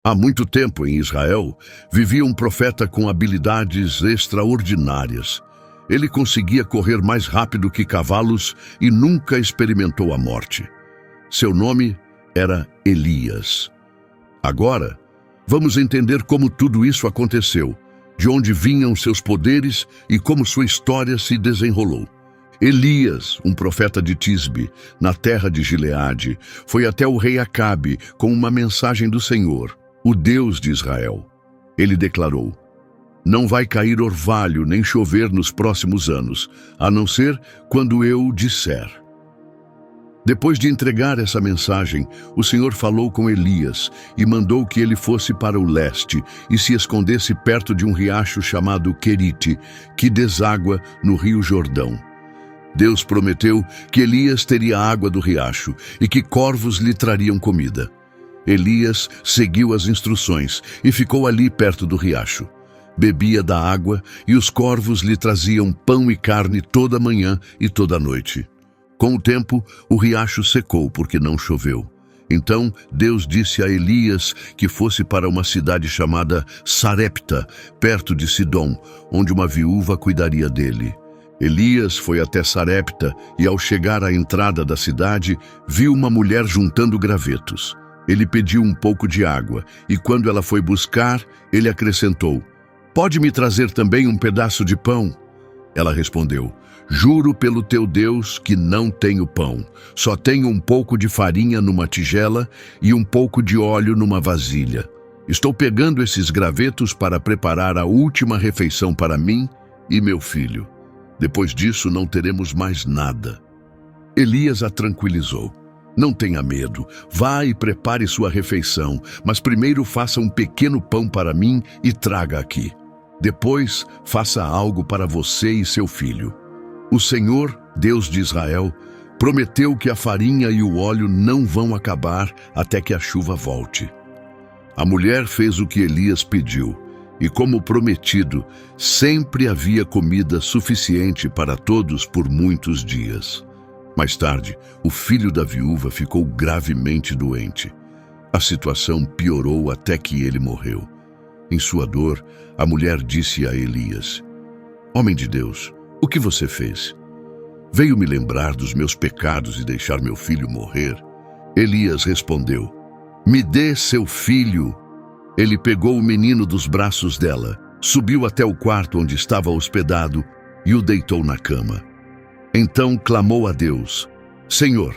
Há muito tempo em Israel, vivia um profeta com habilidades extraordinárias. Ele conseguia correr mais rápido que cavalos e nunca experimentou a morte. Seu nome era Elias. Agora, vamos entender como tudo isso aconteceu, de onde vinham seus poderes e como sua história se desenrolou. Elias, um profeta de Tisbe, na terra de Gileade, foi até o rei Acabe com uma mensagem do Senhor, o Deus de Israel. Ele declarou: "Não vai cair orvalho nem chover nos próximos anos, a não ser quando eu disser." Depois de entregar essa mensagem, o Senhor falou com Elias e mandou que ele fosse para o leste e se escondesse perto de um riacho chamado Querite, que deságua no rio Jordão. Deus prometeu que Elias teria água do riacho e que corvos lhe trariam comida. Elias seguiu as instruções e ficou ali perto do riacho. Bebia da água e os corvos lhe traziam pão e carne toda manhã e toda noite. Com o tempo, o riacho secou porque não choveu. Então Deus disse a Elias que fosse para uma cidade chamada Sarepta, perto de Sidom, onde uma viúva cuidaria dele. Elias foi até Sarepta e, ao chegar à entrada da cidade, viu uma mulher juntando gravetos. Ele pediu um pouco de água e, quando ela foi buscar, ele acrescentou: "Pode me trazer também um pedaço de pão?" Ela respondeu: "Juro pelo teu Deus que não tenho pão. Só tenho um pouco de farinha numa tigela e um pouco de óleo numa vasilha. Estou pegando esses gravetos para preparar a última refeição para mim e meu filho. Depois disso não teremos mais nada." Elias a tranquilizou: "Não tenha medo, vá e prepare sua refeição, mas primeiro faça um pequeno pão para mim e traga aqui. Depois faça algo para você e seu filho. O Senhor, Deus de Israel, prometeu que a farinha e o óleo não vão acabar até que a chuva volte." A mulher fez o que Elias pediu, e como prometido, sempre havia comida suficiente para todos por muitos dias. Mais tarde, o filho da viúva ficou gravemente doente. A situação piorou até que ele morreu. Em sua dor, a mulher disse a Elias: "Homem de Deus, o que você fez? Veio me lembrar dos meus pecados e deixar meu filho morrer?" Elias respondeu: "Me dê seu filho." Ele pegou o menino dos braços dela, subiu até o quarto onde estava hospedado e o deitou na cama. Então clamou a Deus: "Senhor,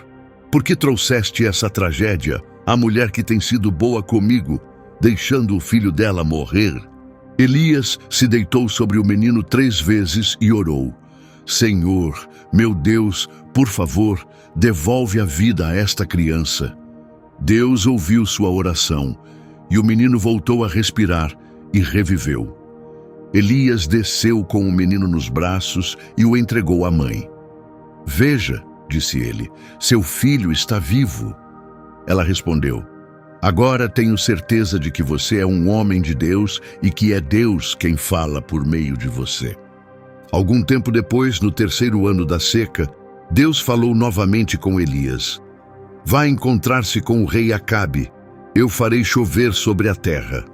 por que trouxeste essa tragédia à mulher que tem sido boa comigo, deixando o filho dela morrer?" Elias se deitou sobre o menino 3 vezes e orou: "Senhor, meu Deus, por favor, devolve a vida a esta criança." Deus ouviu sua oração e o menino voltou a respirar e reviveu. Elias desceu com o menino nos braços e o entregou à mãe. "Veja", disse ele, "seu filho está vivo." Ela respondeu: "Agora tenho certeza de que você é um homem de Deus e que é Deus quem fala por meio de você." Algum tempo depois, no 3º ano da seca, Deus falou novamente com Elias: "Vá encontrar-se com o rei Acabe. Eu farei chover sobre a terra."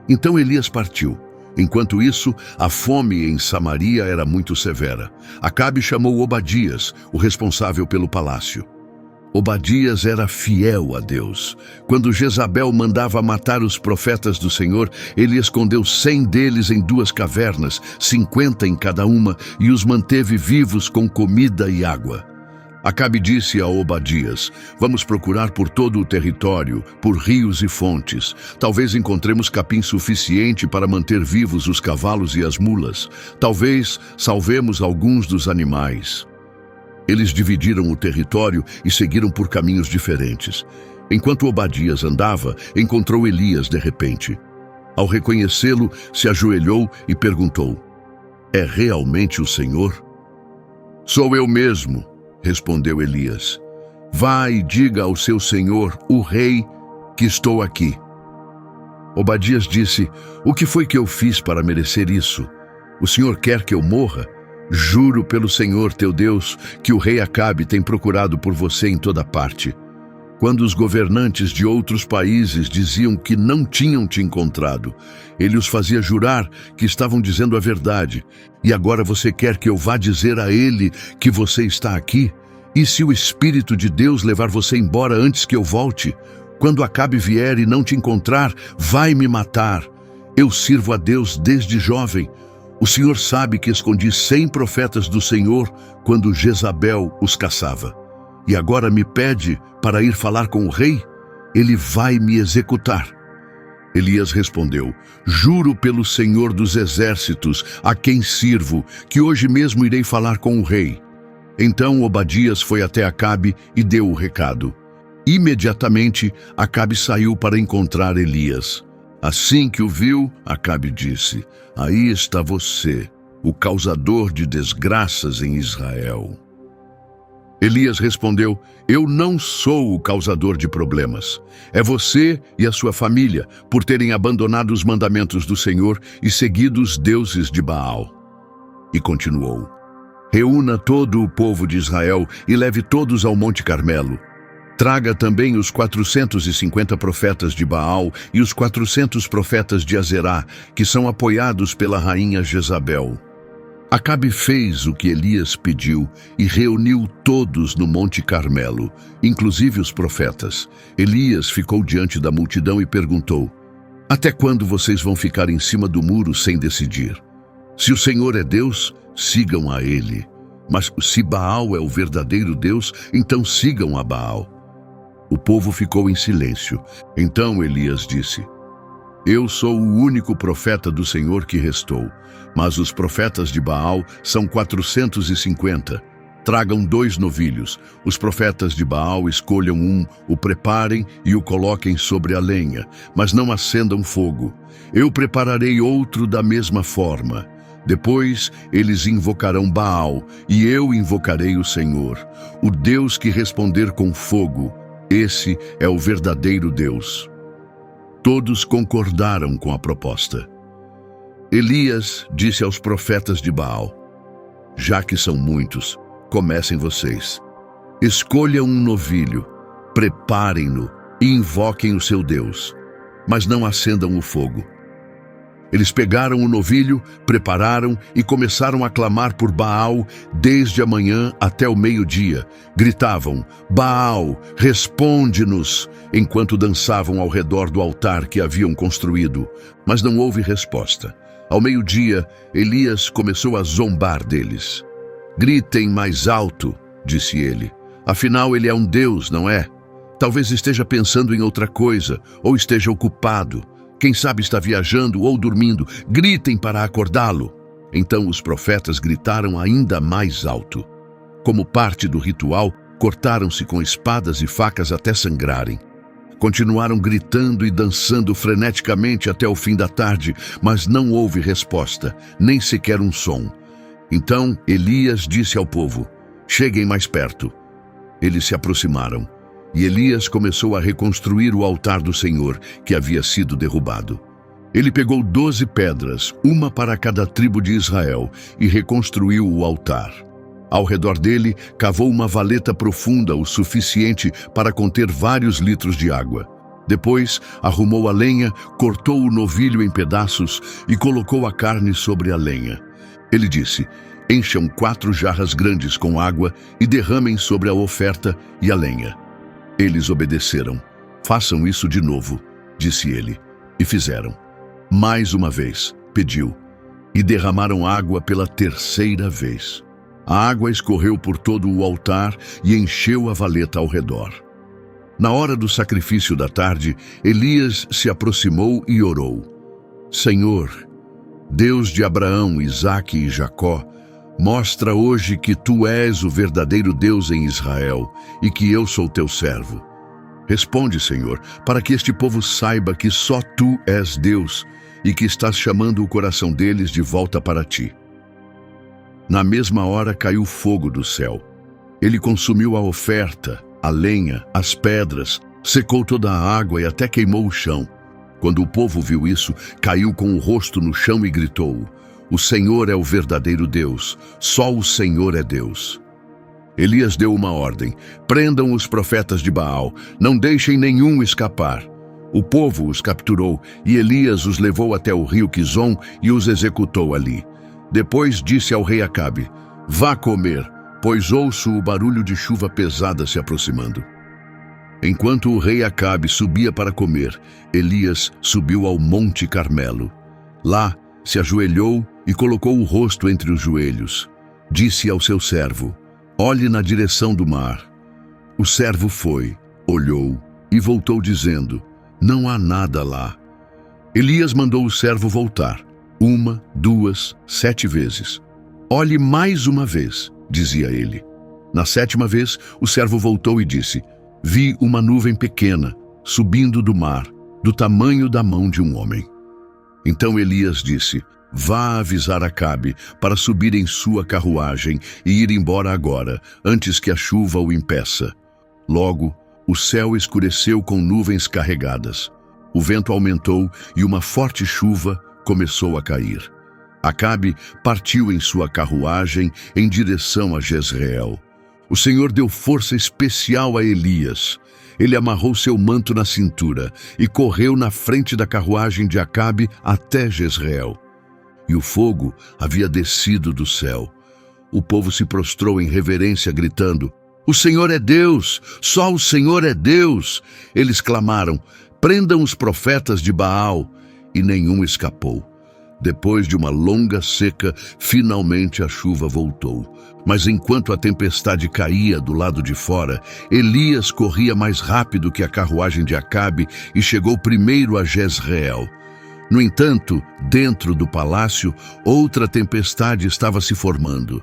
Então Elias partiu. Enquanto isso, a fome em Samaria era muito severa. Acabe chamou Obadias, o responsável pelo palácio. Obadias era fiel a Deus. Quando Jezabel mandava matar os profetas do Senhor, ele escondeu 100 deles em 2 cavernas, 50 em cada uma, e os manteve vivos com comida e água. Acabe disse a Obadias: "Vamos procurar por todo o território, por rios e fontes. Talvez encontremos capim suficiente para manter vivos os cavalos e as mulas. Talvez salvemos alguns dos animais." Eles dividiram o território e seguiram por caminhos diferentes. Enquanto Obadias andava, encontrou Elias de repente. Ao reconhecê-lo, se ajoelhou e perguntou: "É realmente o Senhor?" "Sou eu mesmo", respondeu Elias. "Vá e diga ao seu senhor, o rei, que estou aqui." Obadias disse: "O que foi que eu fiz para merecer isso? O senhor quer que eu morra? Juro pelo Senhor teu Deus que o rei Acabe tem procurado por você em toda parte." Quando os governantes de outros países diziam que não tinham te encontrado, ele os fazia jurar que estavam dizendo a verdade. E agora você quer que eu vá dizer a ele que você está aqui? E se o Espírito de Deus levar você embora antes que eu volte? Quando Acabe vier e não te encontrar, vai me matar. Eu sirvo a Deus desde jovem. O Senhor sabe que escondi 100 profetas do Senhor quando Jezabel os caçava. E agora me pede para ir falar com o rei? Ele vai me executar. Elias respondeu: juro pelo Senhor dos exércitos, a quem sirvo, que hoje mesmo irei falar com o rei. Então Obadias foi até Acabe e deu o recado. Imediatamente, Acabe saiu para encontrar Elias. Assim que o viu, Acabe disse: aí está você, o causador de desgraças em Israel. Elias respondeu: eu não sou o causador de problemas. É você e a sua família, por terem abandonado os mandamentos do Senhor e seguido os deuses de Baal. E continuou: reúna todo o povo de Israel e leve todos ao Monte Carmelo. Traga também os 450 profetas de Baal e os 400 profetas de Azerá, que são apoiados pela rainha Jezabel. Acabe fez o que Elias pediu e reuniu todos no Monte Carmelo, inclusive os profetas. Elias ficou diante da multidão e perguntou: até quando vocês vão ficar em cima do muro sem decidir? Se o Senhor é Deus, sigam a ele. Mas se Baal é o verdadeiro Deus, então sigam a Baal. O povo ficou em silêncio. Então Elias disse: eu sou o único profeta do Senhor que restou, mas os profetas de Baal são 450. Tragam 2 novilhos. Os profetas de Baal escolham um, o preparem e o coloquem sobre a lenha, mas não acendam fogo. Eu prepararei outro da mesma forma. Depois eles invocarão Baal, e eu invocarei o Senhor, o Deus que responder com fogo. Esse é o verdadeiro Deus. Todos concordaram com a proposta. Elias disse aos profetas de Baal: já que são muitos, comecem vocês. Escolham um novilho, preparem-no e invoquem o seu Deus, mas não acendam o fogo. Eles pegaram o novilho, prepararam e começaram a clamar por Baal desde a manhã até o meio-dia. Gritavam: Baal, responde-nos, enquanto dançavam ao redor do altar que haviam construído. Mas não houve resposta. Ao meio-dia, Elias começou a zombar deles. Gritem mais alto, disse ele. Afinal, ele é um Deus, não é? Talvez esteja pensando em outra coisa, ou esteja ocupado. Quem sabe está viajando ou dormindo. Gritem para acordá-lo. Então os profetas gritaram ainda mais alto. Como parte do ritual, cortaram-se com espadas e facas até sangrarem. Continuaram gritando e dançando freneticamente até o fim da tarde, mas não houve resposta, nem sequer um som. Então Elias disse ao povo: cheguem mais perto. Eles se aproximaram. E Elias começou a reconstruir o altar do Senhor, que havia sido derrubado. Ele pegou 12 pedras, uma para cada tribo de Israel, e reconstruiu o altar. Ao redor dele, cavou uma valeta profunda o suficiente para conter vários litros de água. Depois, arrumou a lenha, cortou o novilho em pedaços e colocou a carne sobre a lenha. Ele disse: encham 4 jarras grandes com água e derramem sobre a oferta e a lenha. Eles obedeceram. Façam isso de novo, disse ele. E fizeram. Mais uma vez, pediu. E derramaram água pela 3ª vez. A água escorreu por todo o altar e encheu a valeta ao redor. Na hora do sacrifício da tarde, Elias se aproximou e orou: Senhor, Deus de Abraão, Isaque e Jacó, mostra hoje que tu és o verdadeiro Deus em Israel e que eu sou teu servo. Responde, Senhor, para que este povo saiba que só tu és Deus e que estás chamando o coração deles de volta para ti. Na mesma hora caiu fogo do céu. Ele consumiu a oferta, a lenha, as pedras, secou toda a água e até queimou o chão. Quando o povo viu isso, caiu com o rosto no chão e gritou: O Senhor é o verdadeiro Deus, só o Senhor é Deus. Elias deu uma ordem: prendam os profetas de Baal, não deixem nenhum escapar. O povo os capturou e Elias os levou até o rio Quizon e os executou ali. Depois disse ao rei Acabe: vá comer, pois ouço o barulho de chuva pesada se aproximando. Enquanto o rei Acabe subia para comer, Elias subiu ao Monte Carmelo. Lá, se ajoelhou e colocou o rosto entre os joelhos. Disse ao seu servo: olhe na direção do mar. O servo foi, olhou e voltou dizendo: não há nada lá. Elias mandou o servo voltar, 1, 2, 7 vezes. Olhe mais uma vez, dizia ele. Na 7ª vez, o servo voltou e disse: vi uma nuvem pequena, subindo do mar, do tamanho da mão de um homem. Então Elias disse: vá avisar Acabe para subir em sua carruagem e ir embora agora, antes que a chuva o impeça. Logo, o céu escureceu com nuvens carregadas. O vento aumentou e uma forte chuva começou a cair. Acabe partiu em sua carruagem em direção a Jezreel. O Senhor deu força especial a Elias. Ele amarrou seu manto na cintura e correu na frente da carruagem de Acabe até Jezreel. E o fogo havia descido do céu. O povo se prostrou em reverência, gritando: o Senhor é Deus! Só o Senhor é Deus! Eles clamaram: prendam os profetas de Baal! E nenhum escapou. Depois de uma longa seca, finalmente a chuva voltou. Mas enquanto a tempestade caía do lado de fora, Elias corria mais rápido que a carruagem de Acabe e chegou primeiro a Jezreel. No entanto, dentro do palácio, outra tempestade estava se formando.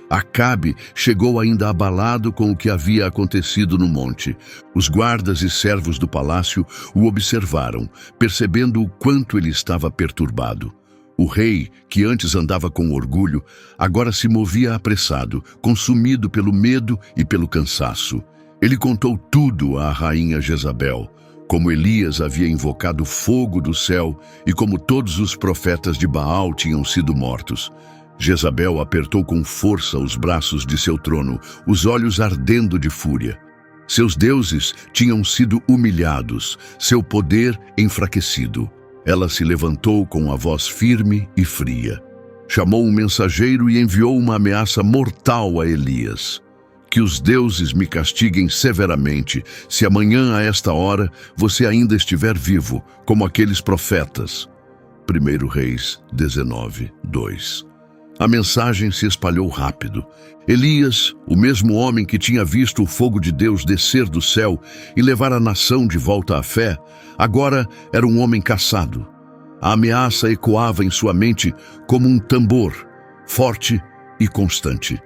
Acabe chegou ainda abalado com o que havia acontecido no monte. Os guardas e servos do palácio o observaram, percebendo o quanto ele estava perturbado. O rei, que antes andava com orgulho, agora se movia apressado, consumido pelo medo e pelo cansaço. Ele contou tudo à rainha Jezabel, como Elias havia invocado fogo do céu e como todos os profetas de Baal tinham sido mortos. Jezabel apertou com força os braços de seu trono, os olhos ardendo de fúria. Seus deuses tinham sido humilhados, seu poder enfraquecido. Ela se levantou com a voz firme e fria. Chamou um mensageiro e enviou uma ameaça mortal a Elias. Que os deuses me castiguem severamente, se amanhã a esta hora você ainda estiver vivo, como aqueles profetas. 1 Reis 19, 2. A mensagem se espalhou rápido. Elias, o mesmo homem que tinha visto o fogo de Deus descer do céu e levar a nação de volta à fé, agora era um homem caçado. A ameaça ecoava em sua mente como um tambor, forte e constante.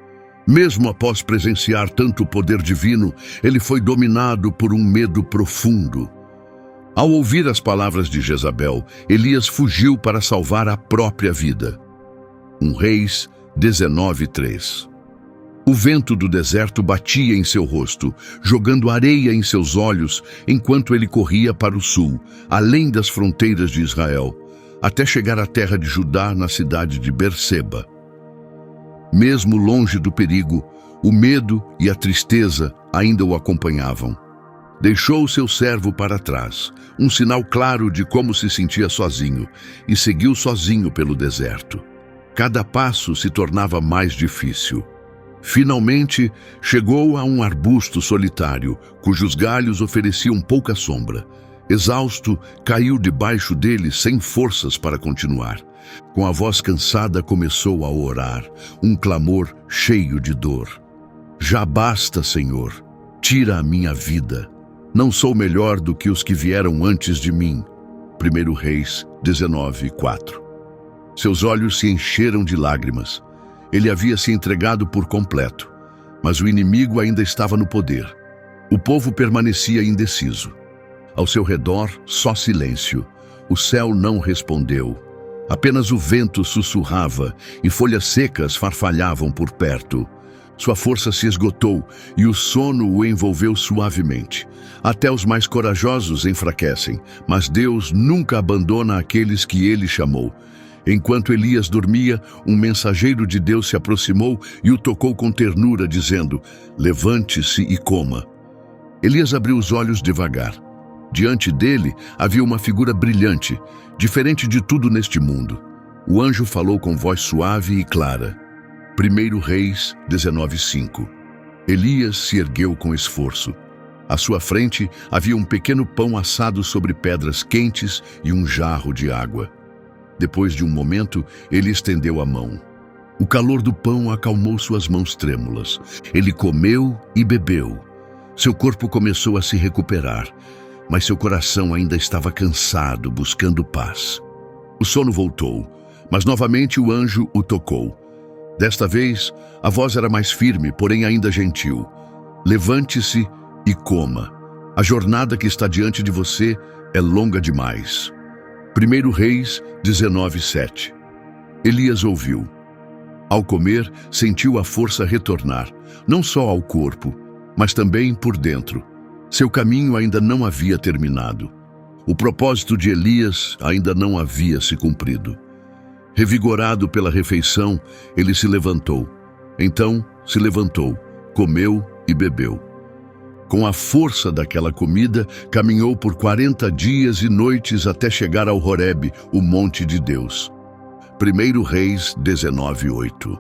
Mesmo após presenciar tanto poder divino, ele foi dominado por um medo profundo. Ao ouvir as palavras de Jezabel, Elias fugiu para salvar a própria vida. 1 Reis 19, 3. O vento do deserto batia em seu rosto, jogando areia em seus olhos, enquanto ele corria para o sul, além das fronteiras de Israel, até chegar à terra de Judá, na cidade de Berseba. Mesmo longe do perigo, o medo e a tristeza ainda o acompanhavam. Deixou seu servo para trás, um sinal claro de como se sentia sozinho, e seguiu sozinho pelo deserto. Cada passo se tornava mais difícil. Finalmente, chegou a um arbusto solitário, cujos galhos ofereciam pouca sombra. Exausto, caiu debaixo dele sem forças para continuar. Com a voz cansada, começou a orar, um clamor cheio de dor. Já basta, Senhor, tira a minha vida. Não sou melhor do que os que vieram antes de mim. 1 Reis 19, 4. Seus olhos se encheram de lágrimas. Ele havia se entregado por completo, mas o inimigo ainda estava no poder. O povo permanecia indeciso. Ao seu redor, só silêncio. O céu não respondeu. Apenas o vento sussurrava e folhas secas farfalhavam por perto. Sua força se esgotou e o sono o envolveu suavemente. Até os mais corajosos enfraquecem, mas Deus nunca abandona aqueles que Ele chamou. Enquanto Elias dormia, um mensageiro de Deus se aproximou e o tocou com ternura, dizendo: levante-se e coma. Elias abriu os olhos devagar. Diante dele havia uma figura brilhante, diferente de tudo neste mundo. O anjo falou com voz suave e clara. 1 Reis 19:5. Elias se ergueu com esforço. À sua frente havia um pequeno pão assado sobre pedras quentes e um jarro de água. Depois de um momento, ele estendeu a mão. O calor do pão acalmou suas mãos trêmulas. Ele comeu e bebeu. Seu corpo começou a se recuperar, mas seu coração ainda estava cansado, buscando paz. O sono voltou, mas novamente o anjo o tocou. Desta vez, a voz era mais firme, porém ainda gentil. Levante-se e coma. A jornada que está diante de você é longa demais. 1 Reis 19:7. Elias ouviu. Ao comer, sentiu a força retornar, não só ao corpo, mas também por dentro. Seu caminho ainda não havia terminado. O propósito de Elias ainda não havia se cumprido. Revigorado pela refeição, ele se levantou. Então, se levantou, comeu e bebeu. Com a força daquela comida, caminhou por 40 dias e noites até chegar ao Horebe, o monte de Deus. 1 Reis 19:8.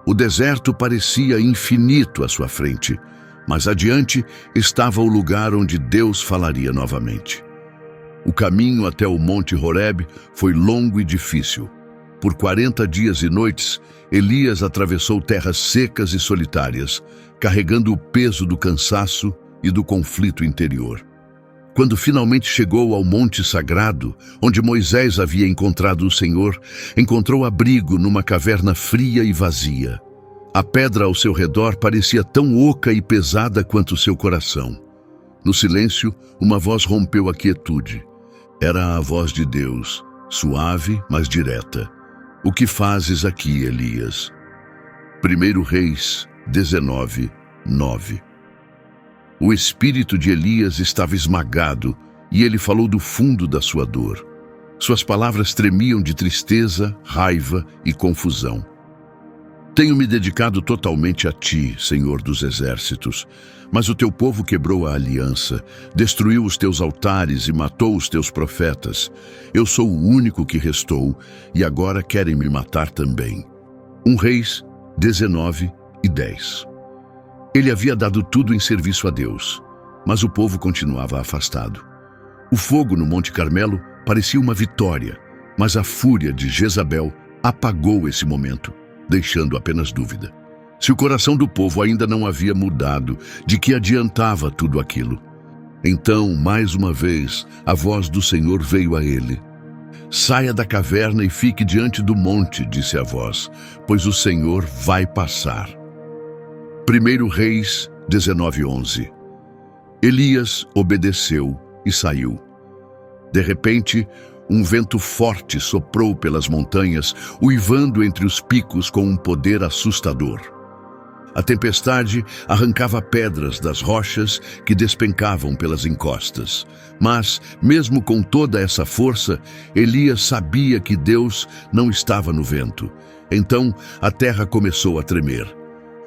O deserto parecia infinito à sua frente, mas adiante estava o lugar onde Deus falaria novamente. O caminho até o monte Horebe foi longo e difícil. Por 40 dias e noites, Elias atravessou terras secas e solitárias, carregando o peso do cansaço e do conflito interior. Quando finalmente chegou ao monte sagrado, onde Moisés havia encontrado o Senhor, encontrou abrigo numa caverna fria e vazia. A pedra ao seu redor parecia tão oca e pesada quanto seu coração. No silêncio, uma voz rompeu a quietude. Era a voz de Deus, suave, mas direta. O que fazes aqui, Elias? 1 Reis 19:9. O espírito de Elias estava esmagado e ele falou do fundo da sua dor. Suas palavras tremiam de tristeza, raiva e confusão. Tenho me dedicado totalmente a ti, Senhor dos exércitos, mas o teu povo quebrou a aliança, destruiu os teus altares e matou os teus profetas. Eu sou o único que restou e agora querem me matar também. 1 Reis 19:10. Ele havia dado tudo em serviço a Deus, mas o povo continuava afastado. O fogo no Monte Carmelo parecia uma vitória, mas a fúria de Jezabel apagou esse momento, deixando apenas dúvida. Se o coração do povo ainda não havia mudado, de que adiantava tudo aquilo? Então, mais uma vez, a voz do Senhor veio a ele. Saia da caverna e fique diante do monte, disse a voz, pois o Senhor vai passar. 1 Reis 19:11. Elias obedeceu e saiu. De repente, um vento forte soprou pelas montanhas, uivando entre os picos com um poder assustador. A tempestade arrancava pedras das rochas que despencavam pelas encostas. Mas, mesmo com toda essa força, Elias sabia que Deus não estava no vento. Então, a terra começou a tremer.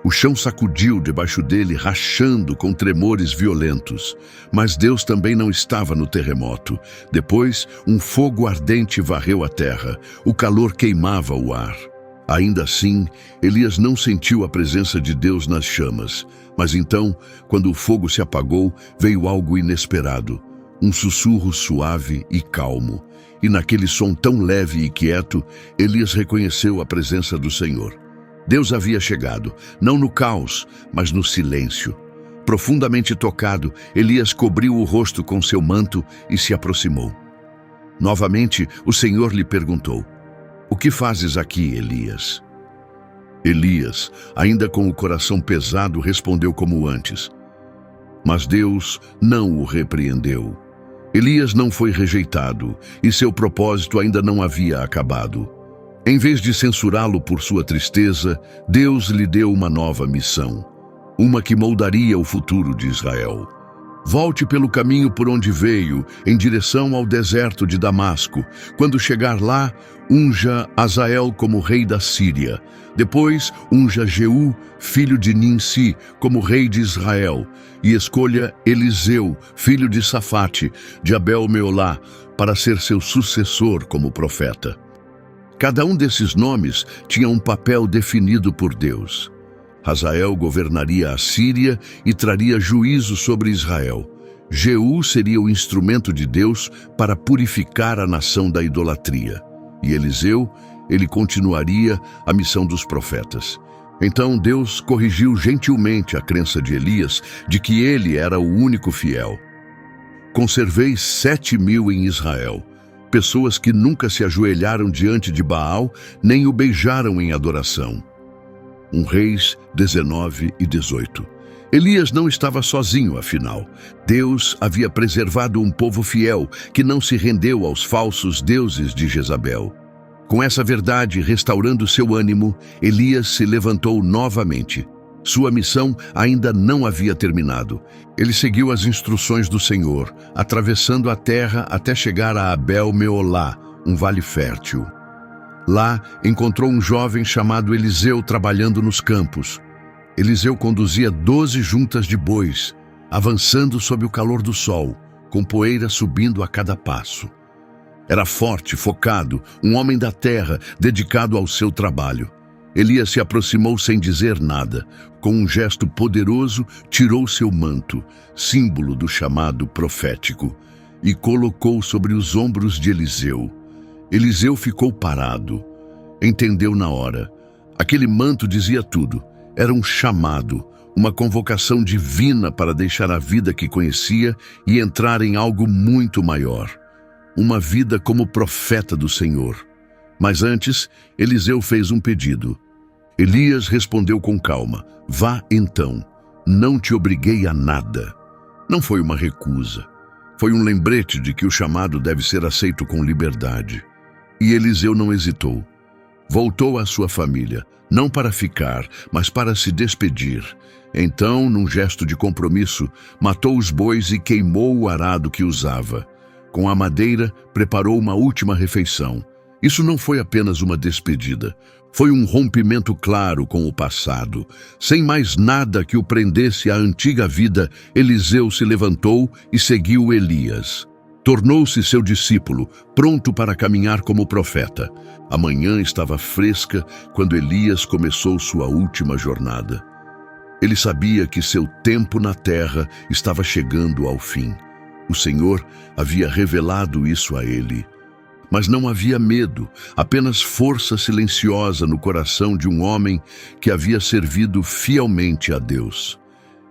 O chão sacudiu debaixo dele, rachando com tremores violentos. Mas Deus também não estava no terremoto. Depois, um fogo ardente varreu a terra. O calor queimava o ar. Ainda assim, Elias não sentiu a presença de Deus nas chamas. Mas então, quando o fogo se apagou, veio algo inesperado. Um sussurro suave e calmo. E naquele som tão leve e quieto, Elias reconheceu a presença do Senhor. Deus havia chegado, não no caos, mas no silêncio. Profundamente tocado, Elias cobriu o rosto com seu manto e se aproximou. Novamente, o Senhor lhe perguntou: "O que fazes aqui, Elias?" Elias, ainda com o coração pesado, respondeu como antes. Mas Deus não o repreendeu. Elias não foi rejeitado e seu propósito ainda não havia acabado. Em vez de censurá-lo por sua tristeza, Deus lhe deu uma nova missão, uma que moldaria o futuro de Israel. Volte pelo caminho por onde veio, em direção ao deserto de Damasco. Quando chegar lá, unja Azael como rei da Síria. Depois, unja Jeú, filho de Ninsi, como rei de Israel. E escolha Eliseu, filho de Safate, de Abel-Meolá, para ser seu sucessor como profeta. Cada um desses nomes tinha um papel definido por Deus. Hazael governaria a Síria e traria juízo sobre Israel. Jeú seria o instrumento de Deus para purificar a nação da idolatria. E Eliseu, ele continuaria a missão dos profetas. Então Deus corrigiu gentilmente a crença de Elias de que ele era o único fiel. Conservei 7.000 em Israel, pessoas que nunca se ajoelharam diante de Baal, nem o beijaram em adoração. 1 Reis 19 e 18. Elias não estava sozinho, afinal. Deus havia preservado um povo fiel que não se rendeu aos falsos deuses de Jezabel. Com essa verdade restaurando seu ânimo, Elias se levantou novamente. Sua missão ainda não havia terminado. Ele seguiu as instruções do Senhor, atravessando a terra até chegar a Abel-Meolá, um vale fértil. Lá, encontrou um jovem chamado Eliseu trabalhando nos campos. Eliseu conduzia 12 juntas de bois, avançando sob o calor do sol, com poeira subindo a cada passo. Era forte, focado, um homem da terra, dedicado ao seu trabalho. Elias se aproximou sem dizer nada. Com um gesto poderoso, tirou seu manto, símbolo do chamado profético, e colocou sobre os ombros de Eliseu. Eliseu ficou parado. Entendeu na hora. Aquele manto dizia tudo. Era um chamado, uma convocação divina para deixar a vida que conhecia e entrar em algo muito maior. Uma vida como profeta do Senhor. Mas antes, Eliseu fez um pedido. Elias respondeu com calma: "Vá então, não te obriguei a nada." Não foi uma recusa. Foi um lembrete de que o chamado deve ser aceito com liberdade. E Eliseu não hesitou. Voltou à sua família, não para ficar, mas para se despedir. Então, num gesto de compromisso, matou os bois e queimou o arado que usava. Com a madeira, preparou uma última refeição. Isso não foi apenas uma despedida. Foi um rompimento claro com o passado. Sem mais nada que o prendesse à antiga vida, Eliseu se levantou e seguiu Elias. Tornou-se seu discípulo, pronto para caminhar como profeta. A manhã estava fresca quando Elias começou sua última jornada. Ele sabia que seu tempo na terra estava chegando ao fim. O Senhor havia revelado isso a ele. Mas não havia medo, apenas força silenciosa no coração de um homem que havia servido fielmente a Deus.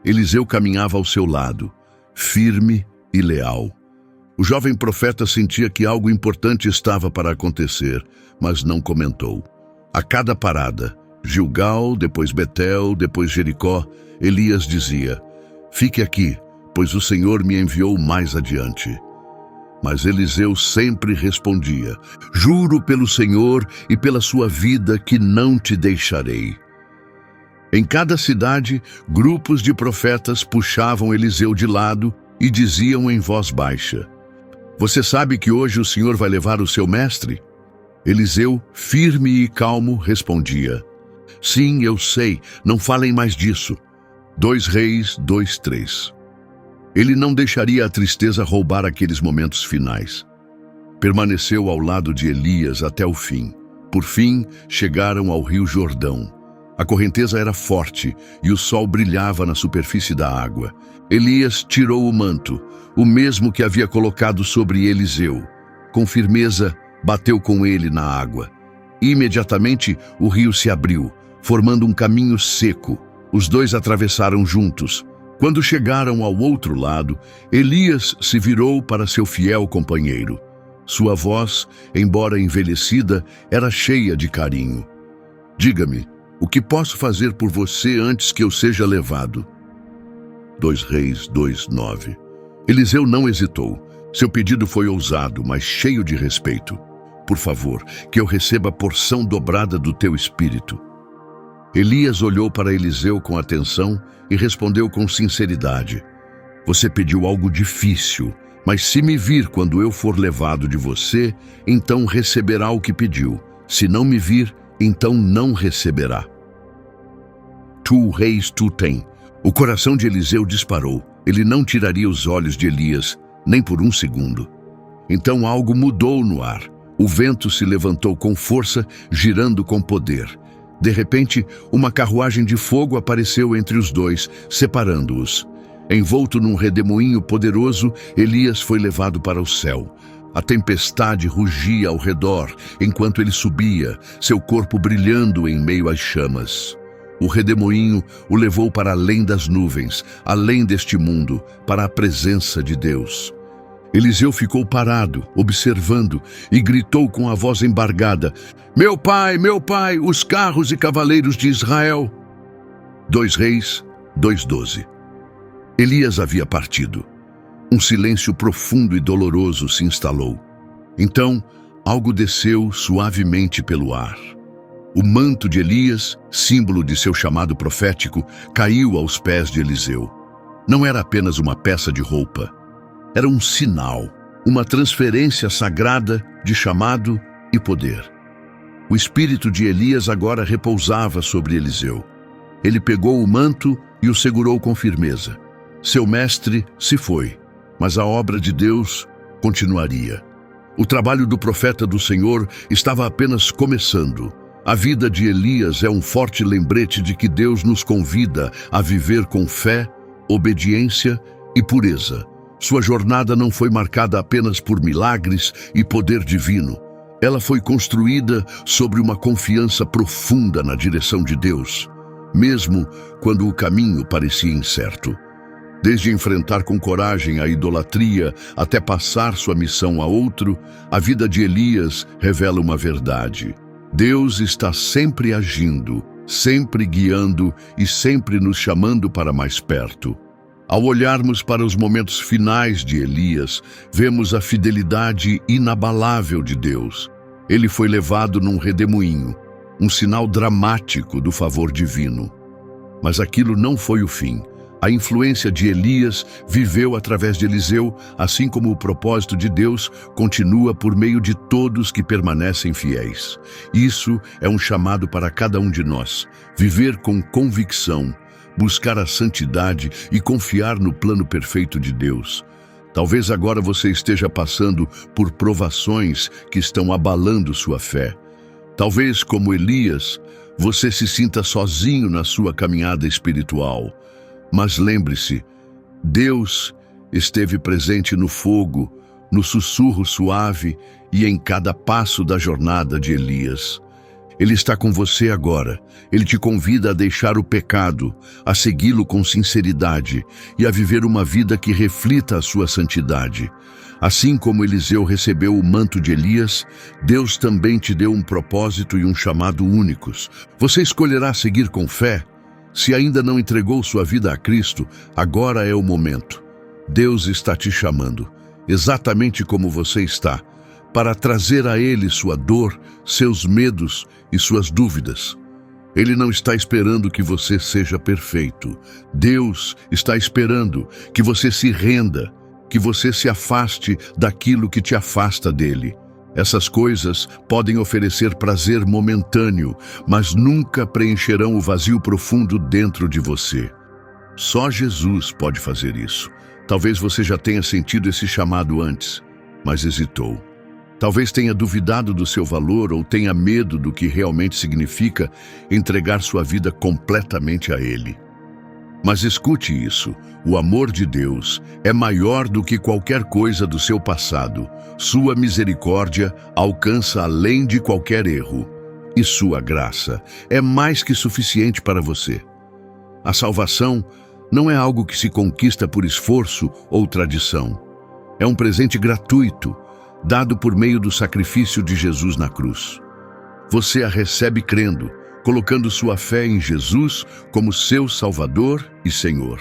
Eliseu caminhava ao seu lado, firme e leal. O jovem profeta sentia que algo importante estava para acontecer, mas não comentou. A cada parada, Gilgal, depois Betel, depois Jericó, Elias dizia: "Fique aqui, pois o Senhor me enviou mais adiante." Mas Eliseu sempre respondia: "Juro pelo Senhor e pela sua vida que não te deixarei." Em cada cidade, grupos de profetas puxavam Eliseu de lado e diziam em voz baixa: "Você sabe que hoje o Senhor vai levar o seu mestre?" Eliseu, firme e calmo, respondia: "Sim, eu sei, não falem mais disso." 2 Reis 2:3. Ele não deixaria a tristeza roubar aqueles momentos finais. Permaneceu ao lado de Elias até o fim. Por fim, chegaram ao rio Jordão. A correnteza era forte e o sol brilhava na superfície da água. Elias tirou o manto, o mesmo que havia colocado sobre Eliseu. Com firmeza, bateu com ele na água. Imediatamente, o rio se abriu, formando um caminho seco. Os dois atravessaram juntos. Quando chegaram ao outro lado, Elias se virou para seu fiel companheiro. Sua voz, embora envelhecida, era cheia de carinho. "Diga-me, o que posso fazer por você antes que eu seja levado?" 2 Reis 2:9. Eliseu não hesitou. Seu pedido foi ousado, mas cheio de respeito. "Por favor, que eu receba a porção dobrada do teu espírito." Elias olhou para Eliseu com atenção e respondeu com sinceridade: Você pediu algo difícil, mas se me vir quando eu for levado de você, então receberá o que pediu. Se não me vir, então não receberá. Tu, Reis, tu tem. O coração de Eliseu disparou. Ele não tiraria os olhos de Elias, nem por um segundo. Então algo mudou no ar. O vento se levantou com força, girando com poder. De repente, uma carruagem de fogo apareceu entre os dois, separando-os. Envolto num redemoinho poderoso, Elias foi levado para o céu. A tempestade rugia ao redor enquanto ele subia, seu corpo brilhando em meio às chamas. O redemoinho o levou para além das nuvens, além deste mundo, para a presença de Deus. Eliseu ficou parado, observando, e gritou com a voz embargada: meu pai, os carros e cavaleiros de Israel! 2 Reis 2:12. Elias havia partido. Um silêncio profundo e doloroso se instalou. Então, algo desceu suavemente pelo ar. O manto de Elias, símbolo de seu chamado profético, caiu aos pés de Eliseu. Não era apenas uma peça de roupa. Era um sinal, uma transferência sagrada de chamado e poder. O espírito de Elias agora repousava sobre Eliseu. Ele pegou o manto e o segurou com firmeza. Seu mestre se foi, mas a obra de Deus continuaria. O trabalho do profeta do Senhor estava apenas começando. A vida de Elias é um forte lembrete de que Deus nos convida a viver com fé, obediência e pureza. Sua jornada não foi marcada apenas por milagres e poder divino. Ela foi construída sobre uma confiança profunda na direção de Deus, mesmo quando o caminho parecia incerto. Desde enfrentar com coragem a idolatria até passar sua missão a outro, a vida de Elias revela uma verdade. Deus está sempre agindo, sempre guiando e sempre nos chamando para mais perto. Ao olharmos para os momentos finais de Elias, vemos a fidelidade inabalável de Deus. Ele foi levado num redemoinho, um sinal dramático do favor divino. Mas aquilo não foi o fim. A influência de Elias viveu através de Eliseu, assim como o propósito de Deus continua por meio de todos que permanecem fiéis. Isso é um chamado para cada um de nós: viver com convicção, buscar a santidade e confiar no plano perfeito de Deus. Talvez agora você esteja passando por provações que estão abalando sua fé. Talvez, como Elias, você se sinta sozinho na sua caminhada espiritual. Mas lembre-se, Deus esteve presente no fogo, no sussurro suave e em cada passo da jornada de Elias. Ele está com você agora. Ele te convida a deixar o pecado, a segui-lo com sinceridade e a viver uma vida que reflita a sua santidade. Assim como Eliseu recebeu o manto de Elias, Deus também te deu um propósito e um chamado únicos. Você escolherá seguir com fé? Se ainda não entregou sua vida a Cristo, agora é o momento. Deus está te chamando, exatamente como você está, para trazer a Ele sua dor, seus medos e suas dúvidas. Ele não está esperando que você seja perfeito. Deus está esperando que você se renda, que você se afaste daquilo que te afasta dele. Essas coisas podem oferecer prazer momentâneo, mas nunca preencherão o vazio profundo dentro de você. Só Jesus pode fazer isso. Talvez você já tenha sentido esse chamado antes, mas hesitou. Talvez tenha duvidado do seu valor ou tenha medo do que realmente significa entregar sua vida completamente a Ele. Mas escute isso, o amor de Deus é maior do que qualquer coisa do seu passado. Sua misericórdia alcança além de qualquer erro. E sua graça é mais que suficiente para você. A salvação não é algo que se conquista por esforço ou tradição. É um presente gratuito, dado por meio do sacrifício de Jesus na cruz. Você a recebe crendo, colocando sua fé em Jesus como seu Salvador e Senhor.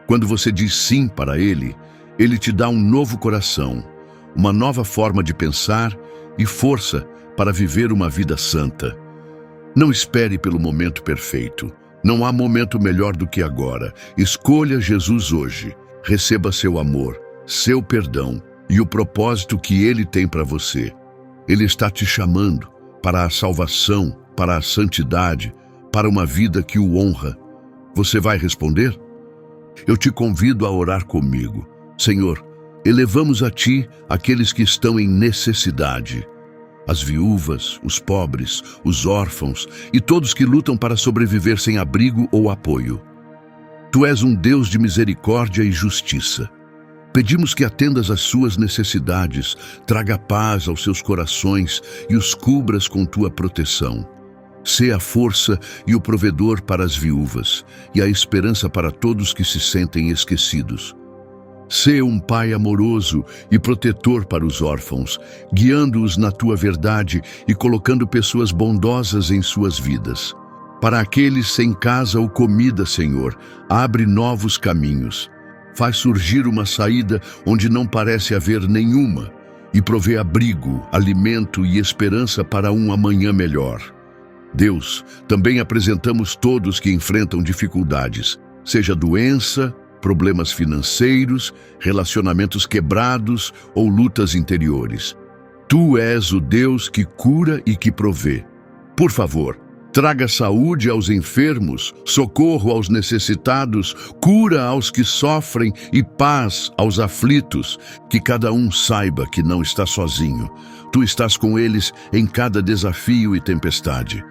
Quando você diz sim para Ele, Ele te dá um novo coração, uma nova forma de pensar e força para viver uma vida santa. Não espere pelo momento perfeito. Não há momento melhor do que agora. Escolha Jesus hoje. Receba seu amor, seu perdão e o propósito que Ele tem para você. Ele está te chamando para a salvação, para a santidade, para uma vida que o honra. Você vai responder? Eu te convido a orar comigo. Senhor, elevamos a Ti aqueles que estão em necessidade. As viúvas, os pobres, os órfãos e todos que lutam para sobreviver sem abrigo ou apoio. Tu és um Deus de misericórdia e justiça. Pedimos que atendas às suas necessidades, traga paz aos seus corações e os cubras com Tua proteção. Sê a força e o provedor para as viúvas e a esperança para todos que se sentem esquecidos. Sê um pai amoroso e protetor para os órfãos, guiando-os na Tua verdade e colocando pessoas bondosas em suas vidas. Para aqueles sem casa ou comida, Senhor, abre novos caminhos. Faz surgir uma saída onde não parece haver nenhuma e provê abrigo, alimento e esperança para um amanhã melhor. Deus, também apresentamos todos que enfrentam dificuldades, seja doença, problemas financeiros, relacionamentos quebrados ou lutas interiores. Tu és o Deus que cura e que provê. Por favor, traga saúde aos enfermos, socorro aos necessitados, cura aos que sofrem e paz aos aflitos. Que cada um saiba que não está sozinho. Tu estás com eles em cada desafio e tempestade.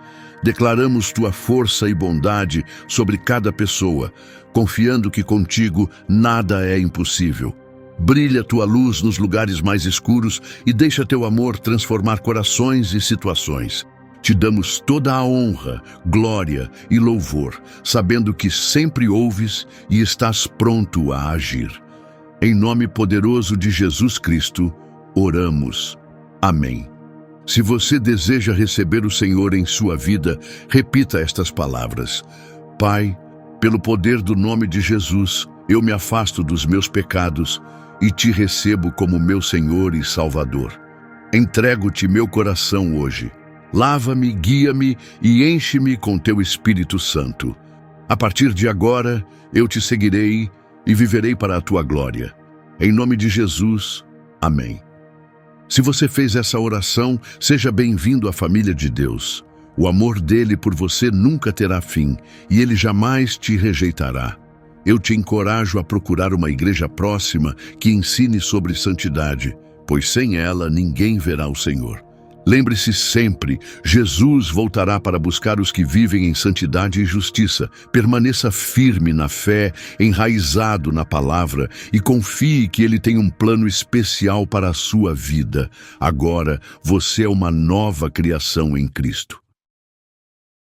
Declaramos Tua força e bondade sobre cada pessoa, confiando que contigo nada é impossível. Brilha Tua luz nos lugares mais escuros e deixa Teu amor transformar corações e situações. Te damos toda a honra, glória e louvor, sabendo que sempre ouves e estás pronto a agir. Em nome poderoso de Jesus Cristo, oramos. Amém. Se você deseja receber o Senhor em sua vida, repita estas palavras. Pai, pelo poder do nome de Jesus, eu me afasto dos meus pecados e Te recebo como meu Senhor e Salvador. Entrego-Te meu coração hoje. Lava-me, guia-me e enche-me com Teu Espírito Santo. A partir de agora, eu Te seguirei e viverei para a Tua glória. Em nome de Jesus, amém. Se você fez essa oração, seja bem-vindo à família de Deus. O amor dele por você nunca terá fim e ele jamais te rejeitará. Eu te encorajo a procurar uma igreja próxima que ensine sobre santidade, pois sem ela ninguém verá o Senhor. Lembre-se sempre, Jesus voltará para buscar os que vivem em santidade e justiça. Permaneça firme na fé, enraizado na palavra e confie que Ele tem um plano especial para a sua vida. Agora, você é uma nova criação em Cristo.